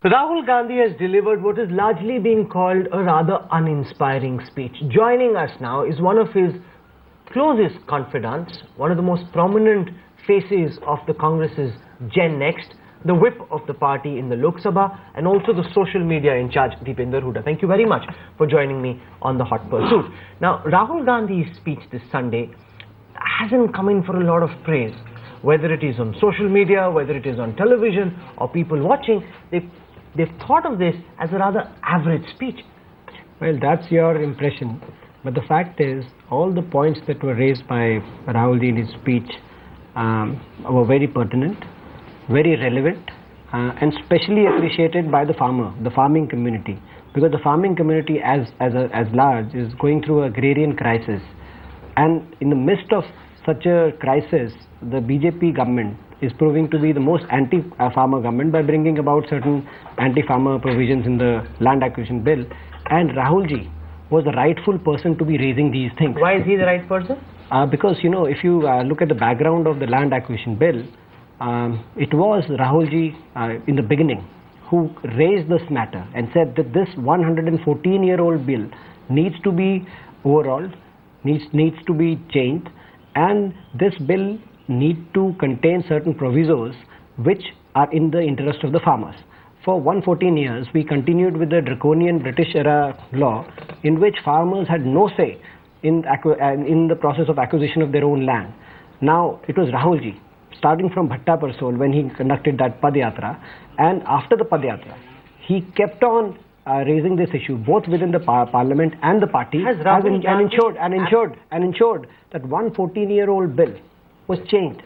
Rahul Gandhi has delivered what is largely being called a rather uninspiring speech. Joining us now is one of his closest confidants, one of the most prominent faces of the Congress's Gen Next, the whip of the party in the Lok Sabha, and also the social media in charge, Deepinder Hooda. Thank you very much for joining me on The Hot Pursuit. Now, Rahul Gandhi's speech this Sunday hasn't come in for a lot of praise. Whether it is on social media, whether it is on television, or people watching, they've thought of this as a rather average speech. Well, that's your impression. But the fact is, all the points that were raised by Rahul in his speech were very pertinent, very relevant, and specially appreciated by the farming community. Because the farming community as large is going through an agrarian crisis. And in the midst of such a crisis, the BJP government is proving to be the most anti-farmer government by bringing about certain anti-farmer provisions in the land acquisition bill. And Rahulji was the rightful person to be raising these things. Why is he the right person? Because, you know, if you look at the background of the land acquisition bill, it was Rahulji in the beginning who raised this matter and said that this 114-year-old bill needs to be overhauled, needs to be changed, and this bill needs to contain certain provisos which are in the interest of the farmers. For 114 years, we continued with the draconian British-era law in which farmers had no say in the process of acquisition of their own land. Now, it was Rahulji, starting from Bhatta Parsol when he conducted that Padyatra, and after the Padyatra, he kept on raising this issue both within the parliament and the party, and ensured that 114-year-old bill was changed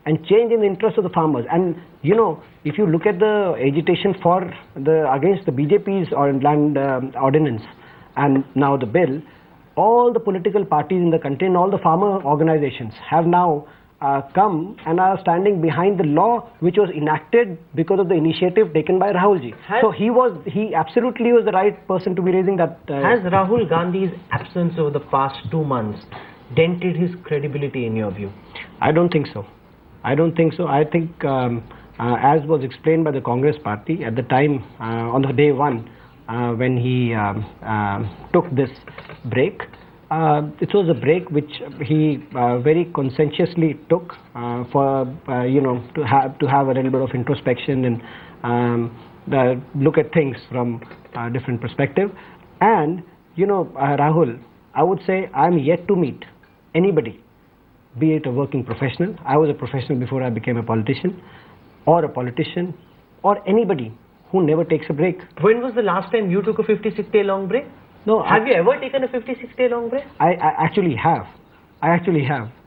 and changed in the interest of the farmers. And you know, if you look at the agitation against the BJP's land ordinance and now the bill, all the political parties in the country and all the farmer organizations have now come and are standing behind the law which was enacted because of the initiative taken by Rahulji. So he absolutely was the right person to be raising that. Has Rahul Gandhi's absence over the past 2 months dented his credibility in your view? I don't think so. I think as was explained by the Congress party at the time on the day one when he took this break, it was a break which he very conscientiously took for to have a little bit of introspection and look at things from a different perspective. And you know, Rahul, I would say I'm yet to meet anybody, be it a working professional, I was a professional before I became a politician, or anybody who never takes a break. When was the last time you took a 56-day long break? No. Have you ever taken a 56-day long break? I actually have.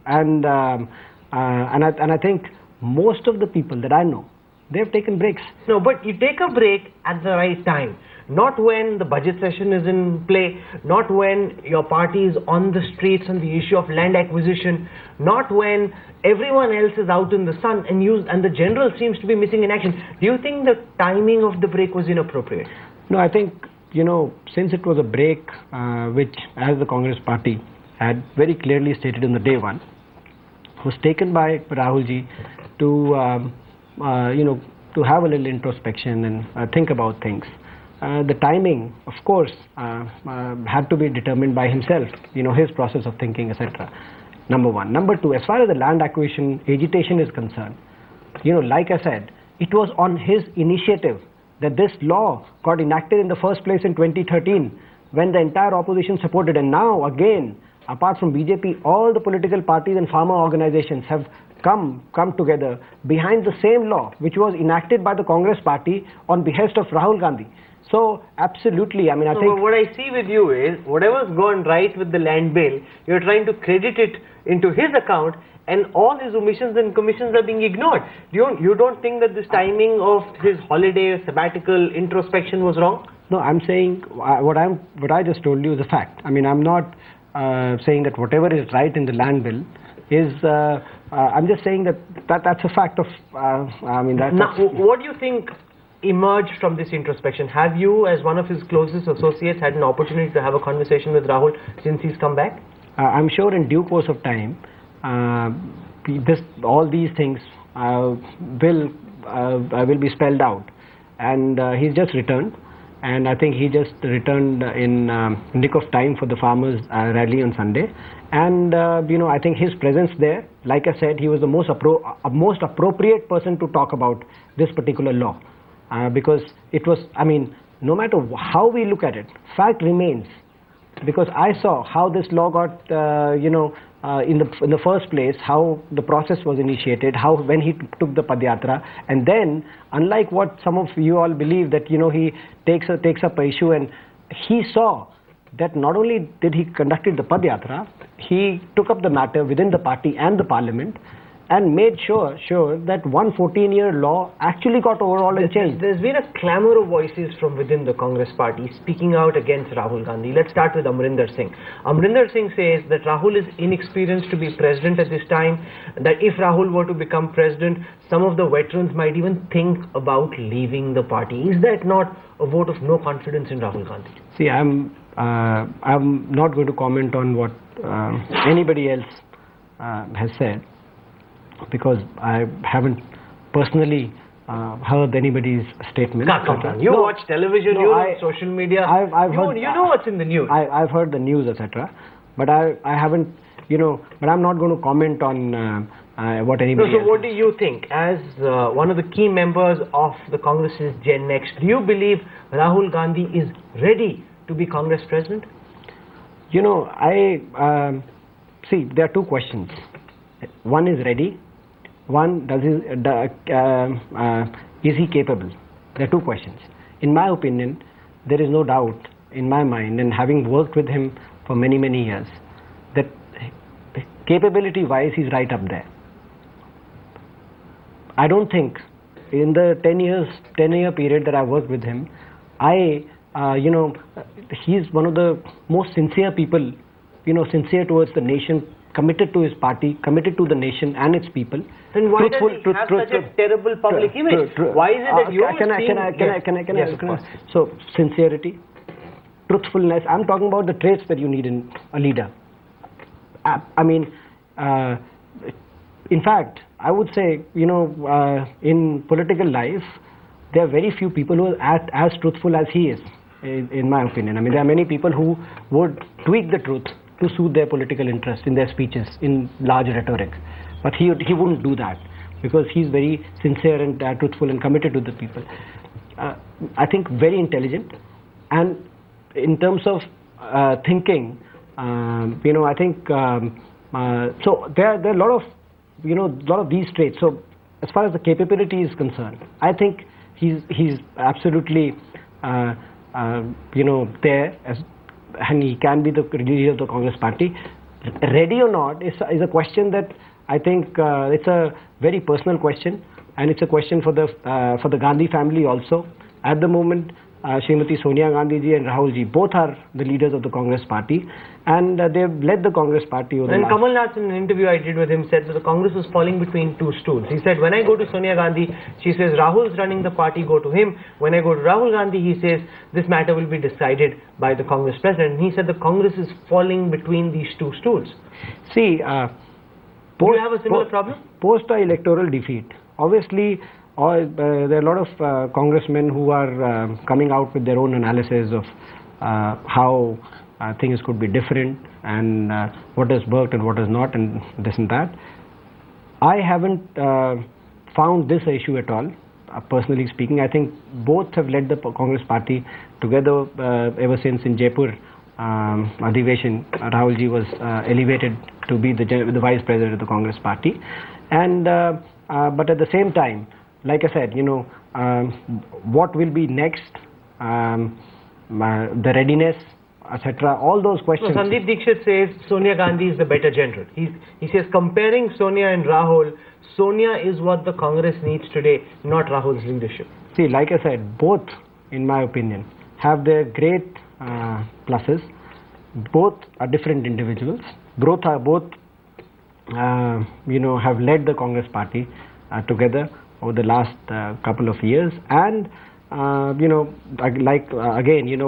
And I think most of the people that I know, they've taken breaks. No, but you take a break at the right time. Not when the budget session is in play, not when your party is on the streets on the issue of land acquisition, not when everyone else is out in the sun and the general seems to be missing in action. Do you think the timing of the break was inappropriate? No, I think, you know, since it was a break which, as the Congress party had very clearly stated in the day one, was taken by Rahulji to, to have a little introspection and think about things. The timing, of course, had to be determined by himself, you know, his process of thinking, etc. Number one. Number two, as far as the land acquisition agitation is concerned, you know, like I said, it was on his initiative that this law got enacted in the first place in 2013 when the entire opposition supported. And now again, apart from BJP, all the political parties and farmer organizations have come together behind the same law which was enacted by the Congress party on behest of Rahul Gandhi. So absolutely, I mean, I think what I see with you is whatever's gone right with the land bill, you're trying to credit it into his account, and all his omissions and commissions are being ignored. You don't think that this timing of his holiday, sabbatical, introspection was wrong? No, I'm saying what I just told you is a fact. I mean, I'm not saying that whatever is right in the land bill is. I'm just saying that's a fact of. Now, what do you think emerged from this introspection? Have you, as one of his closest associates, had an opportunity to have a conversation with Rahul since he's come back? I'm sure in due course of time, all these things will be spelled out, and he's just returned. And I think he just returned in nick of time for the farmers' rally on Sunday. And I think his presence there, like I said, he was the most appropriate person to talk about this particular law, because it was, I mean, no matter how we look at it, fact remains. Because I saw how this law got, in the first place, how the process was initiated, how when he took the Padyatra, and then, unlike what some of you all believe that he takes up an issue, and he saw that not only did he conducted the Padyatra, he took up the matter within the party and the parliament, and made sure that 114-year law actually got overhauled and changed. There's been a clamor of voices from within the Congress party speaking out against Rahul Gandhi. Let's start with Amrinder Singh. Amrinder Singh says that Rahul is inexperienced to be president at this time, that if Rahul were to become president, some of the veterans might even think about leaving the party. Is that not a vote of no confidence in Rahul Gandhi? See, I'm not going to comment on what anybody else has said, because I haven't personally heard anybody's statement. Come on. You watch television, you're on social media, I've heard, you know what's in the news. I've heard the news, etc. But I haven't, but I'm not going to comment on what anybody else. So what do you think, as one of the key members of the Congress's Gen Next, do you believe Rahul Gandhi is ready to be Congress president? See, there are two questions. One is ready. One, is he capable? There are two questions. In my opinion, there is no doubt in my mind, and having worked with him for many, many years, that capability-wise, he's right up there. I don't think, in the 10-year period that I worked with him, he's one of the most sincere people, sincere towards the nation, committed to his party, committed to the nation and its people. Then why does he have such a terrible public image? Why is it that you So, sincerity, truthfulness, I'm talking about the traits that you need in a leader. In fact, I would say, in political life, there are very few people who are as truthful as he is, in my opinion. There are many people who would tweak the truth to suit their political interest in their speeches, in large rhetoric. But he wouldn't do that, because he's very sincere and truthful and committed to the people. I think very intelligent, and in terms of thinking, I think so there are a lot of these traits. So as far as the capability is concerned, I think he's absolutely there, and he can be the leader of the Congress party. Ready or not is a question that I think it's a very personal question, and it's a question for the Gandhi family also. At the moment, Srimati Sonia Gandhi ji and Rahul ji both are the leaders of the Congress party, and they've led the Congress party over the last. Kamal Nath, in an interview I did with him, said that the Congress was falling between two stools. He said, when I go to Sonia Gandhi, she says Rahul's running the party, go to him. When I go to Rahul Gandhi, he says this matter will be decided by the Congress president. And he said the Congress is falling between these two stools. See, do you have a similar problem? Post-electoral defeat, obviously, there are a lot of congressmen who are coming out with their own analysis of how things could be different, and what has worked and what has not, and this and that. I haven't found this issue at all, personally speaking. I think both have led the Congress party together ever since in Jaipur Adhiveshan, Rahul ji was elevated to be the vice president of the Congress party. And but at the same time, like I said, what will be next, the readiness, etc., all those questions. No, Sandeep Dixit says Sonia Gandhi is the better general. He says, comparing Sonia and Rahul, Sonia is what the Congress needs today, not Rahul's leadership. See, like I said, both, in my opinion, have their great pluses. Both are different individuals. Both have led the Congress party together over the last couple of years, and Again,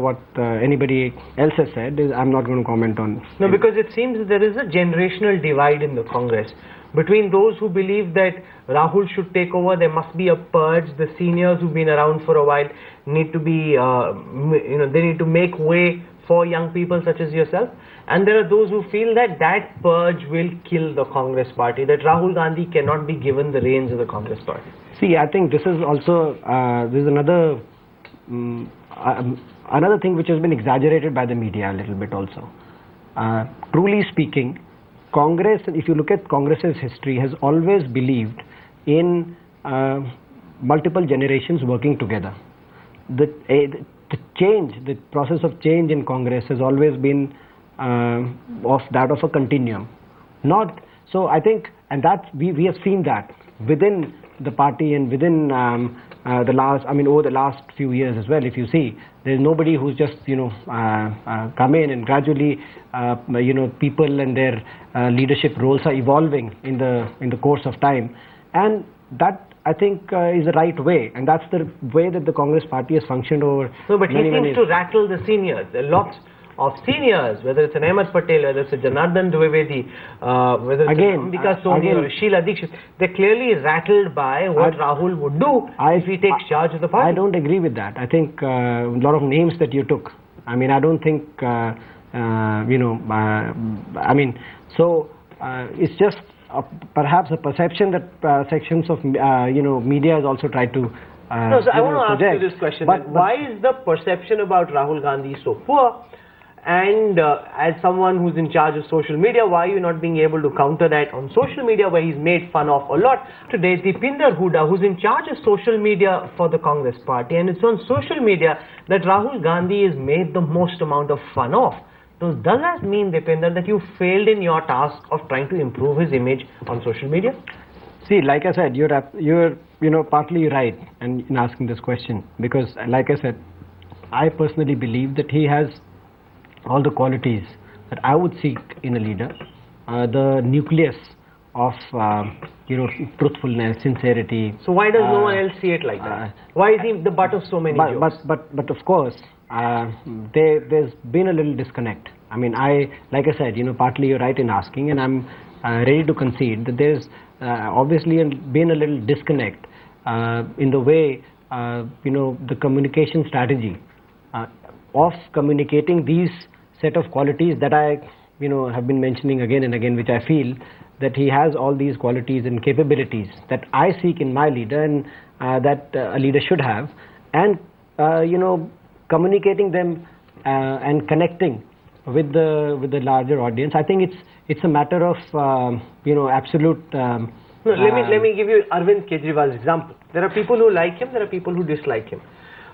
what anybody else has said is I'm not going to comment on. No, because it seems that there is a generational divide in the Congress between those who believe that Rahul should take over. There must be a purge. The seniors who've been around for a while need to be, they need to make way for young people such as yourself. And there are those who feel that that purge will kill the Congress party, that Rahul Gandhi cannot be given the reins of the Congress party. See, I think this is also, this is another thing which has been exaggerated by the media a little bit also. Truly speaking, Congress, if you look at Congress's history, has always believed in multiple generations working together. The process of change in Congress has always been of a continuum. So I think, and that we have seen that within the party and within over the last few years as well. If you see, there's nobody who's just come in, and gradually people and their leadership roles are evolving in the course of time, and that I think is the right way, and that's the way that the Congress party has functioned over. No, but he seems to rattle the seniors. There are lots of seniors, whether it's an Ahmed Patel, whether it's a Janardhan Dwivedi, whether it's Ambika Soni or Sheila Dikshit, they're clearly rattled by what Rahul would do if he takes charge of the party. I don't agree with that. I think a lot of names that you took, I don't think, it's just perhaps a perception that sections of, media has also tried to No, so I want to ask you this question. Why is the perception about Rahul Gandhi so poor? And as someone who's in charge of social media, why are you not being able to counter that on social media, where he's made fun of a lot? Today, Deepinder Hooda, who's in charge of social media for the Congress party, and it's on social media that Rahul Gandhi is made the most amount of fun of. So does that mean, Deepinder, that you failed in your task of trying to improve his image on social media? See, like I said, you're partly right in asking this question, because like I said, I personally believe that he has all the qualities that I would seek in a leader. The nucleus of truthfulness, sincerity. So why does no one else see it like that? Why is he the butt of so many jokes? But of course, there's been a little disconnect. Like I said, partly you're right in asking, and I'm ready to concede that there's obviously been a little disconnect in the way the communication strategy of communicating these set of qualities that I have been mentioning again and again, which I feel that he has all these qualities and capabilities that I seek in my leader, and that a leader should have, and communicating them and connecting with the larger audience. I think it's a matter of absolute. Let me give you Arvind Kejriwal's example. There are people who like him, there are people who dislike him.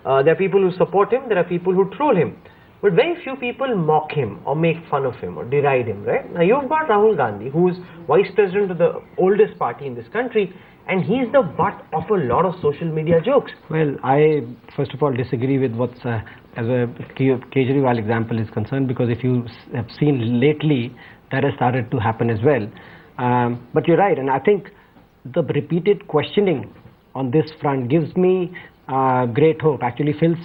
There are people who support him, there are people who troll him. But very few people mock him or make fun of him or deride him, right? Now you've got Rahul Gandhi, who is vice president of the oldest party in this country, and he's the butt of a lot of social media jokes. Well, I first of all disagree with what's as a Kejriwal example is concerned, because if you have seen lately, that has started to happen as well. But you're right, and I think the repeated questioning on this front gives me great hope, actually fills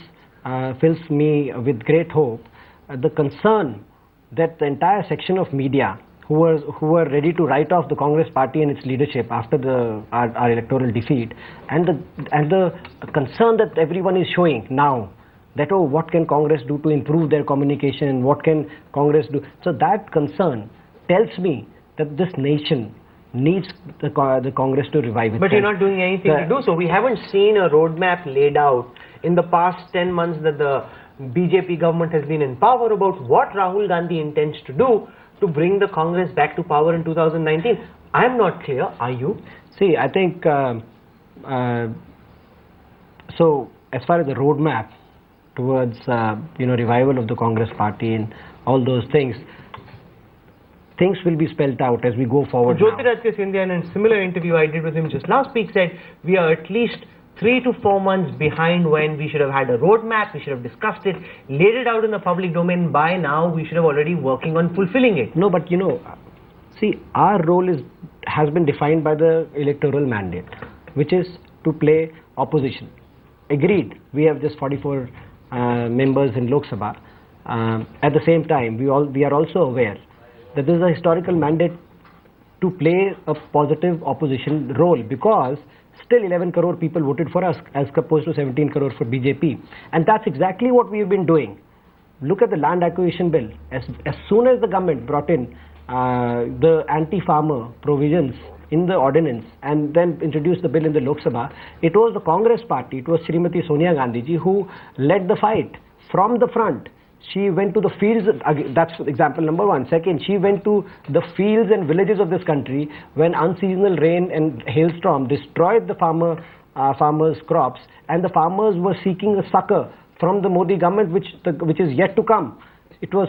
me with great hope. The concern that the entire section of media who were ready to write off the Congress party and its leadership after our electoral defeat, and the concern that everyone is showing now, that what can Congress do to improve their communication, what can Congress do? So that concern tells me that this nation needs the Congress to revive itself. But you're not doing anything to do so. We haven't seen a roadmap laid out in the past 10 months that the BJP government has been in power about what Rahul Gandhi intends to do to bring the Congress back to power in 2019. I'm not clear. Are you? See, I think so. As far as the roadmap towards revival of the Congress party and all those things will be spelled out as we go forward. Jyotiraditya Scindia, in a similar interview I did with him just last week, said we are at least 3 to 4 months behind when we should have had a roadmap, we should have discussed it, laid it out in the public domain. By now, we should have already working on fulfilling it. No, but see, our role has been defined by the electoral mandate, which is to play opposition. agreed. We have just 44 members in Lok Sabha. At the same time, we are also aware that this is a historical mandate to play a positive opposition role, because still 11 crore people voted for us as opposed to 17 crore for BJP. And that's exactly what we've been doing. Look at the land acquisition bill. As soon as the government brought in the anti-farmer provisions in the ordinance and then introduced the bill in the Lok Sabha, it was the Congress party, it was Srimati Sonia Gandhi ji who led the fight from the front. She went to the fields, that's example number one. Second, she went to the fields and villages of this country when unseasonal rain and hailstorm destroyed the farmers' crops, and the farmers were seeking a succor from the Modi government, which is yet to come. It was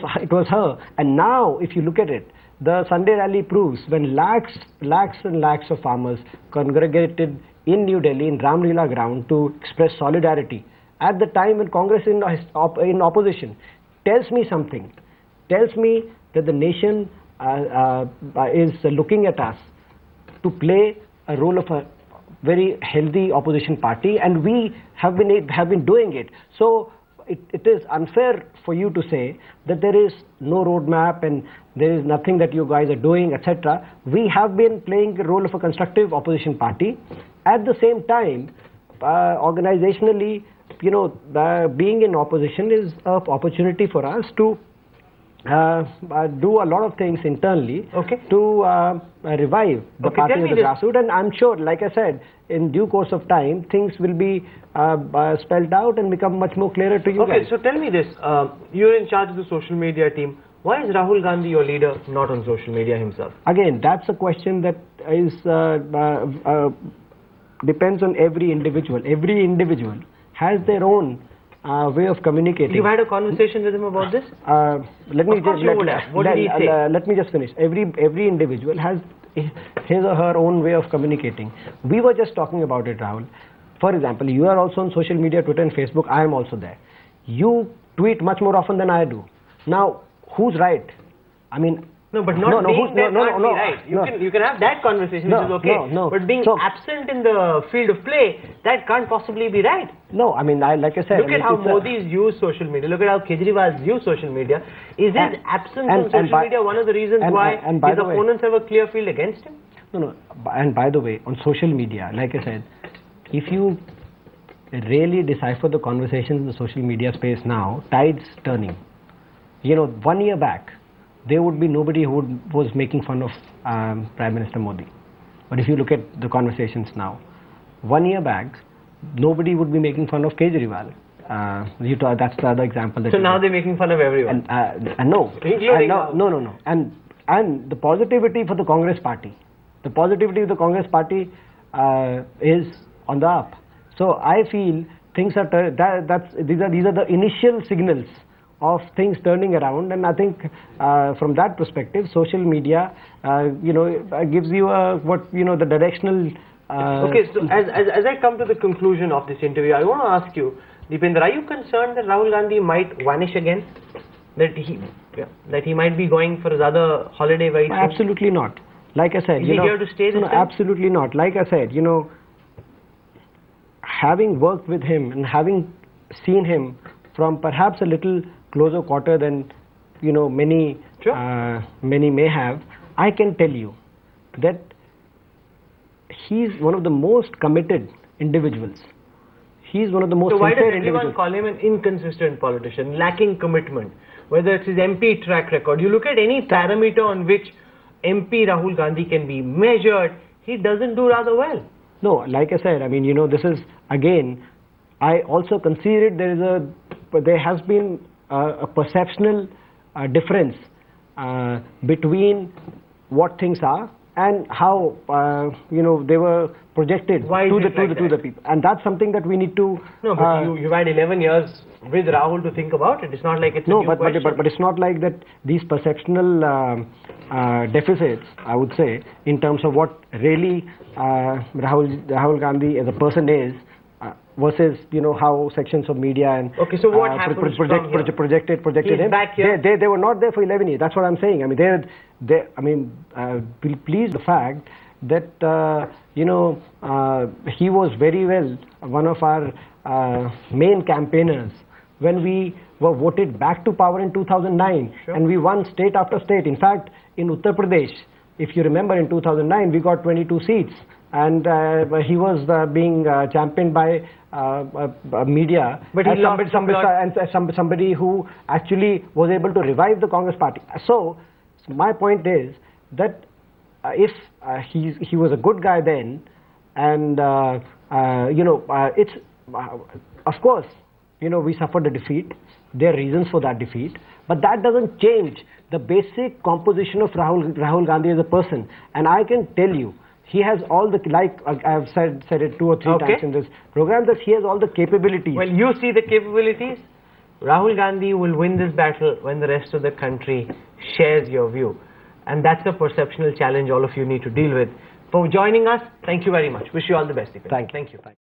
her. And now, if you look at it, the Sunday rally proves when lakhs and lakhs of farmers congregated in New Delhi in Ram Leela ground to express solidarity at the time when Congress in opposition, tells me something. Tells me that the nation is looking at us to play a role of a very healthy opposition party, and we have been doing it. So it is unfair for you to say that there is no roadmap and there is nothing that you guys are doing, etc. We have been playing the role of a constructive opposition party. At the same time, organizationally, being in opposition is an opportunity for us to do a lot of things internally to revive the party of the grassroots. And I'm sure, like I said, in due course of time, things will be spelled out and become much more clearer to you guys. So tell me this, you're in charge of the social media team. Why is Rahul Gandhi, your leader, not on social media himself? Again, that's a question that is depends on every individual. Every individual has their own way of communicating. You've had a conversation with him about this? Let me just finish. Every individual has his or her own way of communicating. We were just talking about it, Rahul. For example, you are also on social media, Twitter and Facebook. I am also there. You tweet much more often than I do. Now, who's right? I mean, no, but not being there can't be right. You can have that conversation, which is okay. But being absent in the field of play, that can't possibly be right. No, I mean, like I said... Look at how Modi's used social media. Look at how Kejriwal's used social media. Is his absence on social media one of the reasons why his opponents have a clear field against him? No. And by the way, on social media, like I said, if you really decipher the conversations in the social media space now, tide's turning. 1 year back, there would be nobody who was making fun of Prime Minister Modi. But if you look at the conversations now, 1 year back, nobody would be making fun of Kejriwal. That's the other example. So now they're making fun of everyone? No. And the positivity for the Congress party, is on the up. So I feel things are, these are the initial signals of things turning around, and I think from that perspective, social media, gives you the directional. Okay, so as I come to the conclusion of this interview, I want to ask you, Deependra, are you concerned that Rahul Gandhi might vanish again? That he might be going for his other holiday very soon? Absolutely not. Like I said, is he here to stay this time? Absolutely not. Like I said, having worked with him and having seen him from perhaps a little closer quarter than many may have, I can tell you that he's one of the most committed individuals. He's one of the most sincere individuals. So why does everyone call him an inconsistent politician, lacking commitment? Whether it's his MP track record, you look at any parameter on which MP Rahul Gandhi can be measured, he doesn't do rather well. No, like I said, I mean, this is, again, I also considered there has been a perceptional difference between what things are and how they were projected to the people, and that's something that we need to. No, but you've had 11 years with Rahul to think about it. It's not like it's a new question. But it's not like that. These perceptional deficits, I would say, in terms of what really Rahul Gandhi as a person is. Versus how sections of media and so what happens projected him. Back here. They were not there for 11 years. That's what I'm saying. I mean, please the fact that he was very well one of our main campaigners when we were voted back to power in 2009, sure. and we won state after state. In fact, in Uttar Pradesh, if you remember, in 2009 we got 22 seats, and he was being championed by media, but he lost somebody who actually was able to revive the Congress party. So my point is that if he was a good guy then, and it's of course, we suffered a defeat. There are reasons for that defeat, but that doesn't change the basic composition of Rahul Gandhi as a person. And I can tell you, he has all the, like I've said it 2 or 3 times in this program, that he has all the capabilities. Well, you see the capabilities. Rahul Gandhi will win this battle when the rest of the country shares your view. And that's a perceptual challenge all of you need to deal with. For joining us, thank you very much. Wish you all the best. Thank you.